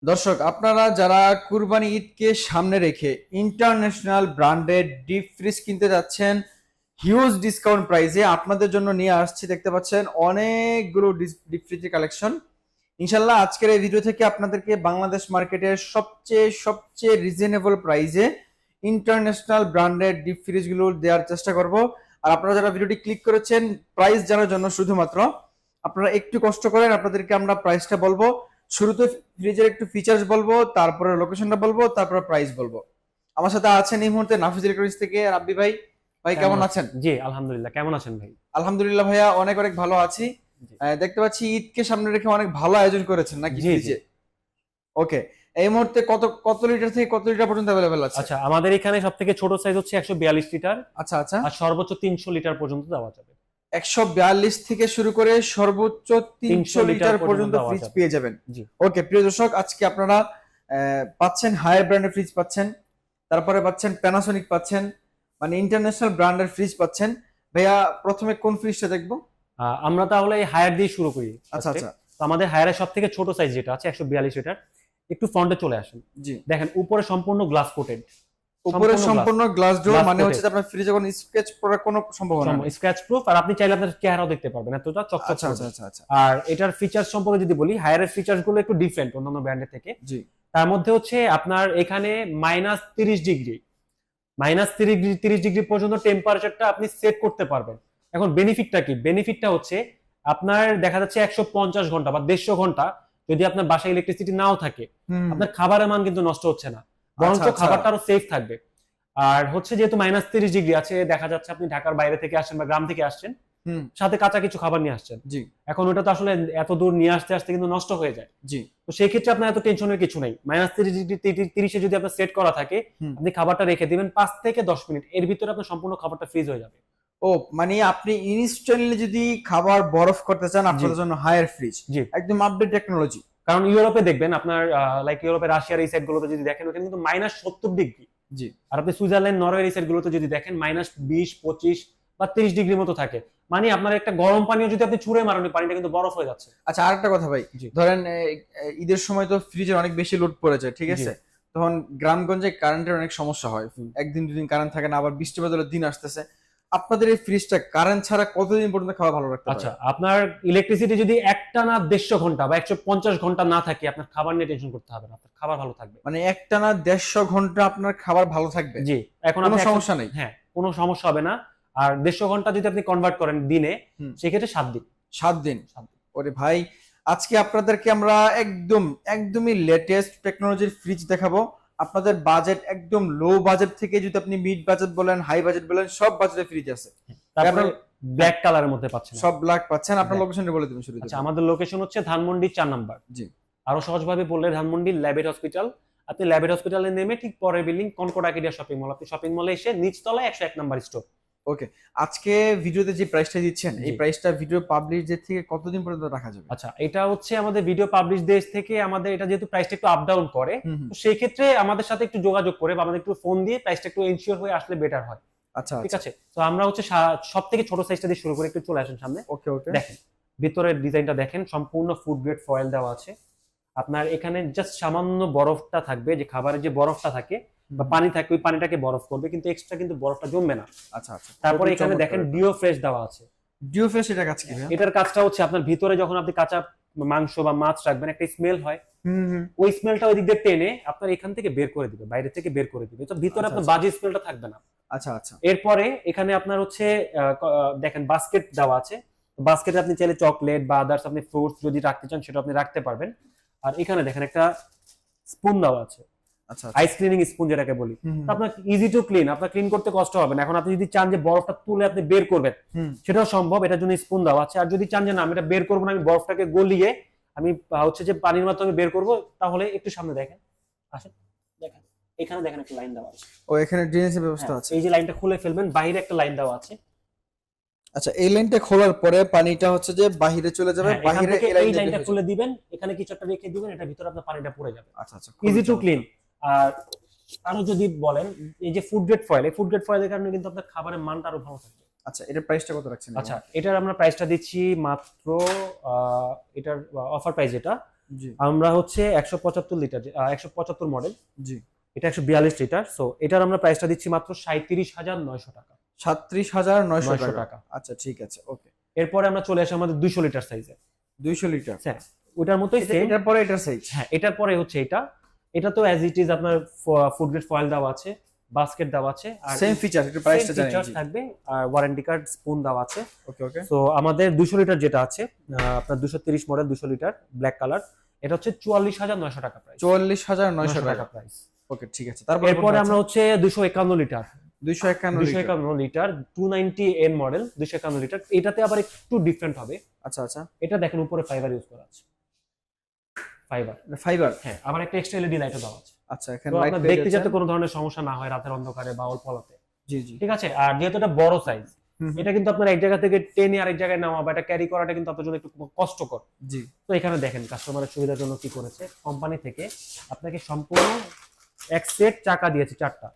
দর্শক, আপনারা যারা কুরবানি ঈদকে সামনে রেখে ইন্টারন্যাশনাল ব্র্যান্ডেড ডিপ ফ্রিজ কিনতে যাচ্ছেন হিউজ ডিসকাউন্ট প্রাইসে, আপনাদের জন্য নিয়ে আসছি। দেখতে পাচ্ছেন অনেকগুলো ডিপ ফ্রিজের কালেকশন। ইনশাল্লাহ আজকের এই ভিডিও থেকে আপনাদেরকে বাংলাদেশ মার্কেটের সবচেয়ে সবচেয়ে রিজনেবল প্রাইসে ইন্টারন্যাশনাল ব্র্যান্ডেড ডিপ ফ্রিজগুলো দেওয়ার চেষ্টা করব। আর আপনারা যারা ভিডিওটি ক্লিক করেছেন প্রাইস জানার জন্য, শুধুমাত্র আপনারা একটু কষ্ট করেন, আপনাদেরকে আমরা প্রাইসটা বলবো। শুরুতে ফ্রিজের একটু ফিচার্স বলবো, তারপরে লোকেশনটা বলবো, তারপরে প্রাইস বলবো। আমার সাথে আছেন এই মুহূর্তে নাফিজ ইলেকট্রনিক্স থেকে রাব্বি ভাই। ভাই কেমন আছেন? জি আলহামদুলিল্লাহ। কেমন আছেন ভাই? আলহামদুলিল্লাহ ভাইয়া, অনেক অনেক ভালো আছি। জি দেখতে পাচ্ছি ঈদকে সামনে রেখে অনেক ভালো আয়োজন করেছেন নাকি জি জি। ফ্রিজে? ওকে, এই মুহূর্তে কত কত লিটার থেকে কত লিটার পর্যন্ত অ্যাভেলেবেল আছে? আচ্ছা, আমাদের এখানে সবথেকে ছোট সাইজ হচ্ছে 142 লিটার, আচ্ছা আচ্ছা। আর সর্বোচ্চ 300 লিটার পর্যন্ত দেওয়া যাবে। 142 থেকে শুরু করে সর্বোচ্চ 300 300 লিটার লিটার পর্যন্ত পর্যন্ত দেওয়া ফ্রিজ যাবে। পেয়ে যাবেন। জি। ওকে প্রিয় দর্শক, আজকে আপনারা পাচ্ছেন হায়ার ব্র্যান্ডের ফ্রিজ পাচ্ছেন, তারপরে পাচ্ছেন প্যানাসোনিক পাচ্ছেন, মানে ইন্টারন্যাশনাল ব্র্যান্ডের ফ্রিজ পাচ্ছেন। ভাইয়া প্রথমে কোন ফ্রিজটা দেখবো? আমরা তাহলে এই হায়ার দিয়ে শুরু করি আচ্ছা ফার্স্টে। আচ্ছা। তো আমাদের হায়ারের সবথেকে ছোট সাইজ যেটা আছে 142 লিটার, একটু ফ্রন্টে চলে আসেন। জি। দেখেন উপরে সম্পূর্ণ গ্লাস কোটেড, উপরে সম্পূর্ণ গ্লাস ডোর, গ্লাস মানে হচ্ছে কোটেড, যে আপনার ফ্রিজে কোনো স্ক্র্যাচ পড়ার কোনো সম্ভাবনা নেই। Scratch proof. আর আপনি চাইলে আপনার চেহারাও দেখতে পারবেন, এতটা চকচক আচ্ছা আচ্ছা করবে। আচ্ছা আচ্ছা। আর এটার ফিচার্স সম্পর্কে যদি বলি, হায়ারের ফিচার্স গুলো একটু ডিফারেন্ট অন্যান্য ব্র্যান্ডের থেকে। জি। তার মধ্যে হচ্ছে আপনার এখানে -30 ডিগ্রি, -30 ডিগ্রি পর্যন্ত টেম্পারেচারটা আপনি সেট করতে পারবেন। এখন বেনিফিটটা কি? বেনিফিটটা হচ্ছে আপনার দেখা যাচ্ছে 150 ঘন্টা বা 150 ঘন্টা যদি আপনার বাসায় ইলেকট্রিসিটি নাও থাকে, হুম। আপনার খাবারের মান কিন্তু নষ্ট হচ্ছে না, আচ্ছা বরঞ্চ আচ্ছা। খাবারটা আরো সেফ থাকবে। আর হচ্ছে যেহেতু -30 ডিগ্রি আছে, দেখা যাচ্ছে আপনি ঢাকার বাইরে থেকে আসছেন বা গ্রাম থেকে আসছেন, হুম। সাথে কাঁচা কিছু খাবার নিয়ে আসছেন। জি এখন ওটা তো আসলে এত দূর নিয়ে আসতে আসতে কিন্তু নষ্ট হয়ে যায়। জি। তো সেই ক্ষেত্রে আপনার এত টেনশনের কিছু নাই। -30 ডিগ্রি যদি আপনার সেট করা থাকে, হুম। আপনি খাবারটা রেখে দিবেন 5 থেকে 10 মিনিট, এর ভিতরে আপনার সম্পূর্ণ খাবারটা ফ্রিজ হয়ে যাবে। ও, মানে আপনি ইনস্ট্যান্টলি যদি খাবার বরফ করতে চান, জি আপনাদের জন্য হায়ার ফ্রিজ, জি। একদম আপডেট টেকনোলজি। কারণ ইউরোপে দেখবেন আপনার, লাইক ইউরোপে রাশিয়ার এই সাইড গুলোতে যদি দেখেন, ওখানে কিন্তু -70 ডিগ্রি। জি। আর আপনি সুইজারল্যান্ড, নরওয়ের এই সাইড গুলোতে যদি দেখেন -20, 25 বা 30 ডিগ্রি মতো থাকে। মানে আপনার একটা গরম পানিও যদি আপনি ছুঁড়ে মারেন, ওই পানিটা কিন্তু বরফ হয়ে যাচ্ছে। আচ্ছা, আরেকটা কথা ভাই, জি ধরেন ঈদের সময় তো ফ্রিজের অনেক বেশি লোড পড়ে যায়, ঠিক জি। আছে? তখন গ্রামগঞ্জে কারেন্টের অনেক সমস্যা হয়, হুম। একদিন দুদিন কারেন্ট থাকে না, আবার বৃষ্টি বাদলের দিন আসতেছে। আপনাদের এই ফ্রিজটা কারেন্ট ছাড়া কতদিন পর্যন্ত খাওয়া ভালো রাখতে পারে? আচ্ছা, আপনার ইলেকট্রিসিটি যদি একটানা 150 ঘন্টা বা 150 ঘন্টা না থাকে, আপনার খাবার নিয়ে টেনশন করতে হবে না, আপনার খাবার ভালো থাকবে। মানে একটানা 150 ঘন্টা আপনার খাবার ভালো থাকবে? জি। এখন কোনো আপনি সমস্যা নেই? হ্যাঁ, কোনো সমস্যা হবে না। আর 150 ঘন্টা যদি আপনি কনভার্ট করেন দিনে, হুম। সেক্ষেত্রে 7 দিন। 7 দিন? 7 দিন। ওরে ভাই, আজকে আপনাদেরকে আমরা একদমই লেটেস্ট টেকনোলজির ফ্রিজ দেখাবো। আপনাদের বাজেট একদম লো বাজেট থেকে, যদি আপনি মিড বাজেট বলেন, হাই বাজেট বলেন, সব বাজেটের ফ্রিজ আছে। তারপরে আপনার ব্ল্যাক কালারের মধ্যে পাচ্ছেন সব আপনি। ব্ল্যাক পাচ্ছেন। আপনার Black। লোকেশনটা বলে দিবেন শুরুতে। আচ্ছা, আমাদের লোকেশন হচ্ছে ধানমন্ডি 4 নাম্বার। জি। আরো সহজভাবে বললে ধানমন্ডি ল্যাবেট হসপিটাল। আপনি ল্যাবেট হসপিটালে নেমে ঠিক পরের building Concord Arcadia shopping mall, আপনি শপিং মলে এসে নিচতলায় 101 নাম্বার স্টোর। ওকে, আজকে ভিডিওতে যে প্রাইসটা দিচ্ছেন, এই জি। প্রাইসটা ভিডিও পাবলিশ ডেট থেকে কতদিন পর্যন্ত রাখা যাবে? আচ্ছা, এটা হচ্ছে আমাদের ভিডিও পাবলিশ ডেজ থেকে, আমাদের এটা যেহেতু প্রাইসটা একটু আপ ডাউন করে, হুম হুম। তো সেই ক্ষেত্রে আমাদের সাথে একটু যোগাযোগ করে বা আমাদের একটু ফোন দিয়ে প্রাইসটা একটু এনশিওর হয়ে আসলে বেটার হয়। আচ্ছা ঠিক আচ্ছা। আছে? তো আমরা হচ্ছে সব থেকে ছোট সাইজটা দিয়ে শুরু করে, একটু চলে আসেন সামনে। ওকে ওকে। দেখেন ভিতরের ডিজাইনটা দেখেন, সম্পূর্ণ ফুড গ্রেড ফয়েল দেওয়া আছে। আপনার এখানে জাস্ট সামান্য বরফটা থাকবে, যে খাবারের যে বরফটা থাকে বা হুম। পানি থাকে, ওই পানিটাকে বরফ করবে, কিন্তু এক্সট্রা কিন্তু বরফটা জমবে না। আচ্ছা আচ্ছা। তারপরে খুবই এখানে চমৎকার দেখেন ব্যাপার। ডিও ফ্রেশ দেওয়া আছে। ডিওফেস এটা কাজ কি ভাইয়া? এটার কাজটা হচ্ছে আপনার ভিতরে যখন আপনি কাঁচা মাংস বা মাছ রাখবেন, একটা স্মেল হয়, হুম হুম। ওই স্মেলটা ওই দিক দিয়ে টেনে আপনার এখান থেকে বের করে দিবে, বাইরে থেকে বের করে দিবে, তো ভিতরে আচ্ছা আপনার আচ্ছা। বাজে স্মেলটা থাকবে না। আচ্ছা আচ্ছা। এরপরে এখানে আপনার হচ্ছে দেখেন বাস্কেট দেওয়া আছে। বাস্কেটে আপনি চাইলে চকলেট বা আদার্স আপনি ফ্রুটস যদি রাখতে চান, সেটা আপনি রাখতে পারবেন। আর এখানে দেখেন একটা স্পুন দেওয়া আছে, আচ্ছা আচ্ছা। আইস ক্লিনিং স্পুন যেটাকে বলি। হুম তো হুম। আপনার ইজি টু ক্লিন, আপনার ক্লিন করতে কষ্ট হবে না। এখন আপনি যদি চান যে বরফটা তুলে আপনি বের করবেন, হুম। সেটাও সম্ভব, এটার জন্য স্পুন দেওয়া আছে। আর যদি চান যে না, আমি এটা বের করবো না, আমি বরফটাকে গলিয়ে আমি হচ্ছে যে পানির মাধ্যমে বের করব, তাহলে একটু সামনে দেখেন, আসেন, দেখেন এখানে দেখেন একটা লাইন দেওয়া আছে। ও, এখানে ড্রেনেজের ব্যবস্থা হ্যাঁ, আছে? এই যে লাইনটা খুলে ফেলবেন, বাইরে একটা লাইন দেওয়া আছে। আচ্ছা, এই লাইনটা খোলার পরে পানিটা হচ্ছে যে বাহিরে চলে যাবে, হ্যাঁ, এখান বাহিরে থেকে এই লাইন এই দিয়ে বের লাইনটা হয়ে খুলে যাবে। দিবেন, এখানে কিছু একটা রেখে দিবেন, এটার ভিতরে আপনার পানিটা পড়ে যাবে। আচ্ছা আচ্ছা, খুবই ইজি টু চমৎকার। ক্লিন। আর আরো যদি বলেন, এই যে ফুড গ্রেড ফয়েল, এই ফুড গ্রেড ফয়েলের কারণে কিন্তু আপনার খাবারের মানটা আরো ভালো থাকবে। আচ্ছা, এটার প্রাইসটা কত রাখছেন? আচ্ছা, এটার আমরা প্রাইসটা দিচ্ছি মাত্র, এটার অফার প্রাইস এটা জি আমরা হচ্ছে 175 লিটার, 175 মডেল, জি। এটা 142 লিটার। সো এটার আমরা প্রাইসটা দিচ্ছি মাত্র 37,900 টাকা। 37,900 900 টাকা। টাকা। আচ্ছা ঠিক আছে, ওকে। এরপরে আমরা চলে আসি আমাদের 200 লিটার সাইজে। 200 লিটার। হ্যাঁ, ওটার মতোই সেম। এটার পরে এটার সাইজ। হ্যাঁ, এটার পরে হচ্ছে এটা। এটা তো অ্যাজ ইট ইজ আপনার ফুড গ্রেড ফয়েল দেওয়া আছে, বাস্কেট দেওয়া আছে, আর সেম ফিচার, একটু প্রাইসটা জানেন। ফিচার জি, থাকবে, আর ওয়ারেন্টি কার্ড, স্পুন দেওয়া আছে। ওকে ওকে। সো আমাদের 200 লিটার যেটা আছে, আপনার 230 মডেল 200 লিটার ব্ল্যাক কালার, এটা হচ্ছে 44,900 টাকা প্রাইস। 44,900 টাকা প্রাইস। ওকে ঠিক আছে। তারপরে এরপরে আমরা হচ্ছে 251 litre, 251 litre. 251 litre 290 N model, 251 litre. এটাতে আবার একটু ডিফারেন্ট হবে। আচ্ছা আচ্ছা। এটা দেখেন উপরে ফাইবার ইউজ করা আছে, ফাইবার। ফাইবার। হ্যাঁ, আবার একটা এক্সট্রা এলইডি লাইটও দেওয়া আছে। আচ্ছা, এখানে তো লাইট আপনার দেখতে যাতে কোনো ধরনের সমস্যা না হয় রাতের অন্ধকারে বা অল্প আলোতে। জি জি। ঠিক আছে। আর যেহেতু এটা বড় সাইজ, এটা কিন্তু আপনার এক জায়গা থেকে টেনে আরেক জায়গায় নেওয়া বা এটা ক্যারি করাটা কিন্তু আপনার জন্য একটু কষ্টকর। জি। তো এখানে দেখেন কাস্টমারের সুবিধার জন্য কি করেছে, কোম্পানি থেকে আপনাকে সম্পূর্ণ এক সেট চাকা দিয়েছে 4টা।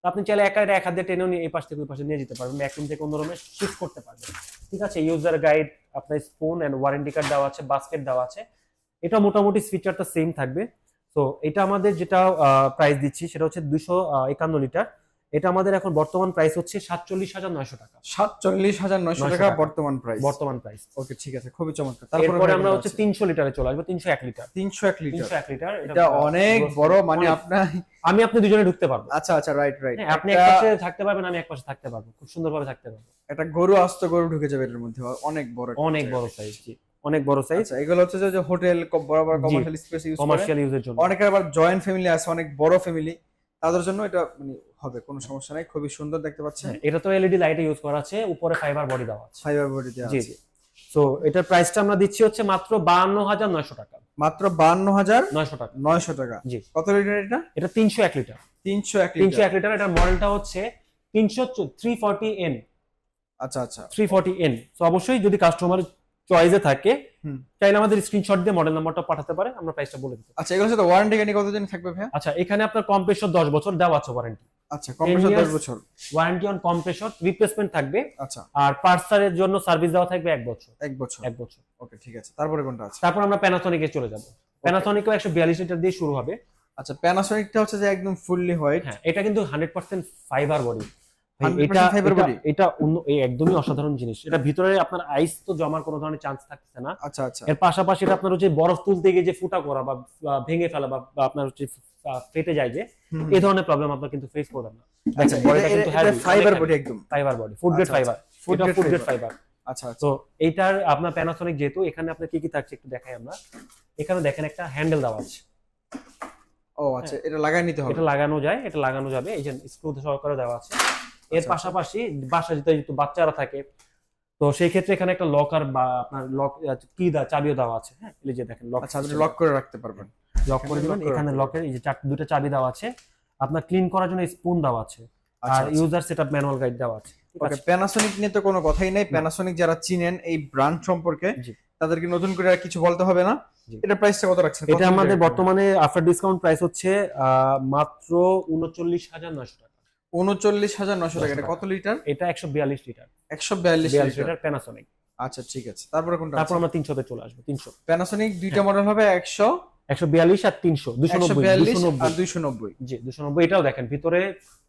তো আপনি চাইলে একা এক হাত দিয়ে টেনেও নিয়ে এই পাশ থেকে ওই পাশে নিয়ে যেতে পারবেন, এক রুম থেকে অন্য রুমে শিফট করতে পারবেন। ঠিক আছে। ইউজার গাইড, আপনার স্পুন এন্ড ওয়ারেন্টি কার্ড দেওয়া আছে, বাস্কেট দেওয়া আছে। এটা মোটামুটি ফিচারটা সেম থাকবে। তো এটা আমাদের যেটা প্রাইস দিচ্ছি সেটা হচ্ছে 251 লিটার। এটা আমাদের এখন বর্তমান প্রাইস হচ্ছে 47,900 টাকা। 47,900 টাকা বর্তমান প্রাইস। বর্তমান প্রাইস। ওকে ঠিক আছে, খুবই চমৎকার। তারপরে আমরা হচ্ছে 300 লিটারে চলে আসবো, 301 লিটার। 301 লিটার। 301 লিটার, এটা অনেক বড়, মানে আপনার আমি আপনি দুজনে ঢুকতে পারবো। আচ্ছা আচ্ছা, রাইট রাইট। হ্যাঁ, আপনি এক পাশে থাকতে পারবেন, আমি এক পাশে থাকতে পারবো, খুব সুন্দরভাবে থাকতে পারবো। একটা গরু, আস্ত গরু ঢুকে যাবে এর মধ্যে, অনেক বড়, অনেক বড় সাইজ। জি, অনেক বড় সাইজ। আচ্ছা, এগুলো হচ্ছে যে হোটেল বড় বড় কমার্শিয়াল স্পেস ইউজ করে, কমার্শিয়াল ইউজের জন্য। অনেকের আবার জয়েন্ট ফ্যামিলি আছে, অনেক বড় ফ্যামিলি, তাদের জন্য এটা মানে হবে, কোনো সমস্যা নাই। খুবই সুন্দর দেখতে পাচ্ছেন। এটা তো এলইডি লাইটে ইউজ করা আছে, উপরে ফাইবার বডি দেওয়া আছে। ফাইবার বডি দেওয়া জি আছে। জি। সো এটার প্রাইসটা আমরা দিচ্ছি হচ্ছে মাত্র 52,900 টাকা। মাত্র 52,900 টাকা। 900 টাকা। জি। কত লিটার এটা? এটা 301 লিটার। 301 লিটার। 301 লিটার। এটার মডেলটা হচ্ছে 340N। আচ্ছা আচ্ছা। 340N। সো অবশ্যই যদি কাস্টমার চয়েসে থাকে, হুম। চাইলে আমাদের স্ক্রিনশট দিয়ে মডেল নাম্বারটা পাঠাতে পারে, আমরা প্রাইসটা বলে দিতে। আচ্ছা, এগুলোর সাথে ওয়ারেন্টি গ্যারান্টি কতদিন থাকবে ভাইয়া? আচ্ছা, এখানে আপনার কম্প্রেসর 10 বছর দেওয়া আছে ওয়ারেন্টি। আচ্ছা, কম্প্রেসর 10 বছর ওয়ারেন্টি অন কম্প্রেসর, রিপ্লেসমেন্ট থাকবে। আচ্ছা। আর পার্সারের জন্য সার্ভিস দেওয়া থাকবে 1 বছর। 1 বছর। 1 বছর। ওকে ঠিক আছে। তারপরে কোনটা আছে? তারপর আমরা প্যানাসোনিকে চলে যাব। প্যানাসোনিকও 142 লিটার দিয়ে শুরু হবে। আচ্ছা, প্যানাসোনিকটা হচ্ছে যে একদম ফুললি হোয়াইট। হ্যাঁ, এটা কিন্তু 100% ফাইবার বডি। 100% fibre body. এটা একদমই অসাধারণ জিনিস। এটা ভিতরে আপনার আইস তো জমার কোনো ধরনের চান্স থাকছে না। আচ্ছা আচ্ছা। এর পাশাপাশি এটা আপনার হচ্ছে বরফ তুলতে গিয়ে যে ফুটা করা বা ভেঙে ফেলা বা আপনার হচ্ছে ফেটে যায় যে, এই ধরনের প্রবলেম আপনার কিন্তু ফেস করবেন না। আচ্ছা, বডিটা কিন্তু এটা ফাইবার বডি, একদম fibre body, food grade fibre. Food grade fibre. আচ্ছা। তো এইটার আপনার প্যানাসোনিক যেহেতু, এখানে আপনার কি কি থাকছে একটু দেখাই আমরা। এখানে দেখেন একটা হ্যান্ডেল দেওয়া আছে। ও আচ্ছা, এটা লাগাই নিতে হবে। এটা লাগানো যায়, এটা লাগানো যাবে, এই যে স্ক্রু সহকারে দেওয়া আছে। এর পাশাপাশি বাসায় যেহেতু বাচ্চারা থাকে, তো সেই ক্ষেত্রে এখানে একটা লকার বা আপনার লক কি চাবিও দেওয়া আছে। হ্যাঁ, এই যে দেখেন লক। আচ্ছা, আপনি লক করে রাখতে পারবেন। লক করে দিবেন। এখানে লকের এই যে দুটো চাবি দেওয়া আছে। আপনার ক্লিন করার জন্য স্পুন দেওয়া আছে, আর ইউজার সেটআপ ম্যানুয়াল গাইড দেওয়া আছে। ওকে, প্যানাসোনিক নিয়ে তো কোনো কথাই নাই। প্যানাসোনিক যারা চিনেন এই ব্র্যান্ড সম্পর্কে, তাদেরকে নতুন করে আর কিছু বলতে হবে না। এটা প্রাইসটা কত রাখছেন? এটা আমাদের বর্তমানে আফটার ডিসকাউন্ট প্রাইস হচ্ছে মাত্র 39,900 টাকা। 39,900 টাকা। এটা কত লিটার? এটা 142 লিটার। 142 litre Panasonic. আচ্ছা ঠিক আছে। তারপরে কোনটা? তারপর আমরা 300 তে চলে আসবো। 300 প্যানাসোনিক দুইটা মডেল হবে, 142 আর 300, 290 আর 290। জি, 290। এটাও দেখেন ভিতরে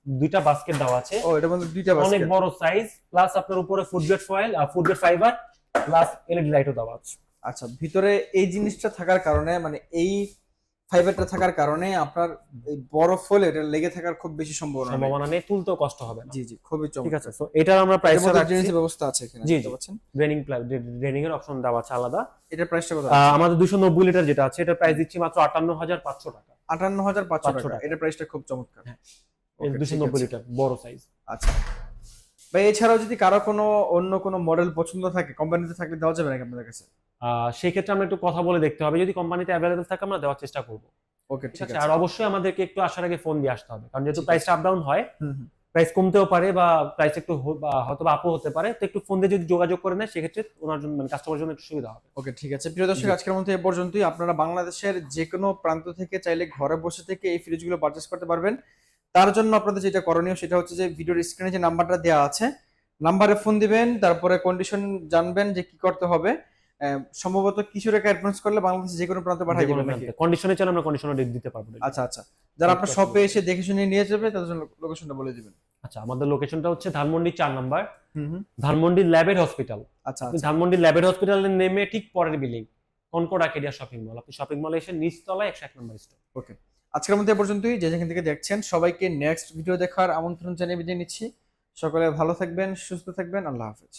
দুইটা বাস্কেট দেওয়া আছে। ও, এটা মধ্যে দুইটা বাস্কেট, অনেক বড় সাইজ, প্লাস আপনার উপরে ফুড গ্রেড ফয়েল আর food grade fiber, plus LED লাইটও দেওয়া আছে। আচ্ছা, ভিতরে এই জিনিসটা থাকার কারণে, মানে এই ফাইবারটা থাকার কারণে আপনার এই বরফ হলে এটা লেগে থাকার খুব বেশি সম্ভাবনা নেই, তুলতেও কষ্ট হবে না। জি জি, খুবই চমৎকার। ঠিক আছে। সো এটার আমরা প্রাইসটা রাখছি, ড্রেনেজ ব্যবস্থা আছে এখানে, দেখতে পাচ্ছেন। ড্রেনিং এর অপশন দেওয়া আছে আলাদা। এটার প্রাইসটা কত? আমাদের 290 লিটার যেটা আছে, এটার প্রাইস দিচ্ছি মাত্র 58,500 টাকা। 58,500 টাকা। এটার প্রাইসটা খুব চমৎকার। হ্যাঁ, 290 লিটার বড় সাইজ। আচ্ছা ভাই, এছাড়াও যদি কারো কোনো অন্য কোনো মডেল পছন্দ থাকে, কোম্পানিতে থাকলে দেওয়া যাবে নাকি আপনাদের কাছে? সেই ক্ষেত্রে আমরা একটু কথা বলে দেখতে হবে, যদি কোম্পানিতে অ্যাভেলেবল থাকে আমরা দেওয়ার চেষ্টা করব। ওকে ঠিক আছে। আর অবশ্যই আমাদেরকে একটু আসার আগে ফোন দিয়ে আসতে হবে, কারণ যেহেতু প্রাইসটা আপ ডাউন হয়, হুম। প্রাইস কমতেও পারে বা প্রাইস একটু হয়তো বা আপও হতে পারে। তো একটু ফোন দিয়ে যদি যোগাযোগ করে নেয়, সেক্ষেত্রে ওনার জন্য, মানে কাস্টমারের জন্য একটু সুবিধা হবে। ওকে ঠিক আছে। প্রিয় দর্শক, আজকের মতো এ পর্যন্তই। আপনারা বাংলাদেশের যে কোনো প্রান্ত থেকে চাইলে ঘরে বসে থেকে এই ফ্রিজগুলো পারচেজ করতে পারবেন। তার জন্য আপনাদের যেটা করণীয় সেটা হচ্ছে যে ভিডিওর স্ক্রিনে যে নাম্বারটা দেওয়া আছে, নাম্বারে ফোন দিবেন, তারপরে কন্ডিশন জানবেন যে কি করতে হবে। সম্ভবত কিছু টাকা অ্যাডভান্স করলে বাংলাদেশে যে কোনো প্রান্তে পাঠিয়ে দিবেন নাকি? কন্ডিশনে চাইলে আমরা কন্ডিশনে দিতে পারবো। আচ্ছা আচ্ছা, যারা আপনার শপে এসে দেখে শুনে নিয়ে যাবে তাদের জন্য লোকেশনটা বলে দিবেন। আচ্ছা, আমাদের লোকেশনটা হচ্ছে ধানমন্ডি 4 নাম্বার, হুম হুম। ধানমন্ডি ল্যাবের হসপিটাল। আচ্ছা আপনি আচ্ছা ধানমন্ডি ল্যাবের হসপিটালে নেমে ঠিক পরের building Concord Arcadia shopping mall, আপনি শপিং মলে এসে নিচতলায় 101 নম্বর স্টোর। ওকে, আজকের মধ্যে এ পর্যন্তই। যে যেখান থেকে দেখছেন সবাইকে নেক্সট ভিডিও দেখার আমন্ত্রণ জানিয়ে বিদায় নিচ্ছি। সকলে ভালো থাকবেন, সুস্থ থাকবেন, আল্লাহ হাফেজ।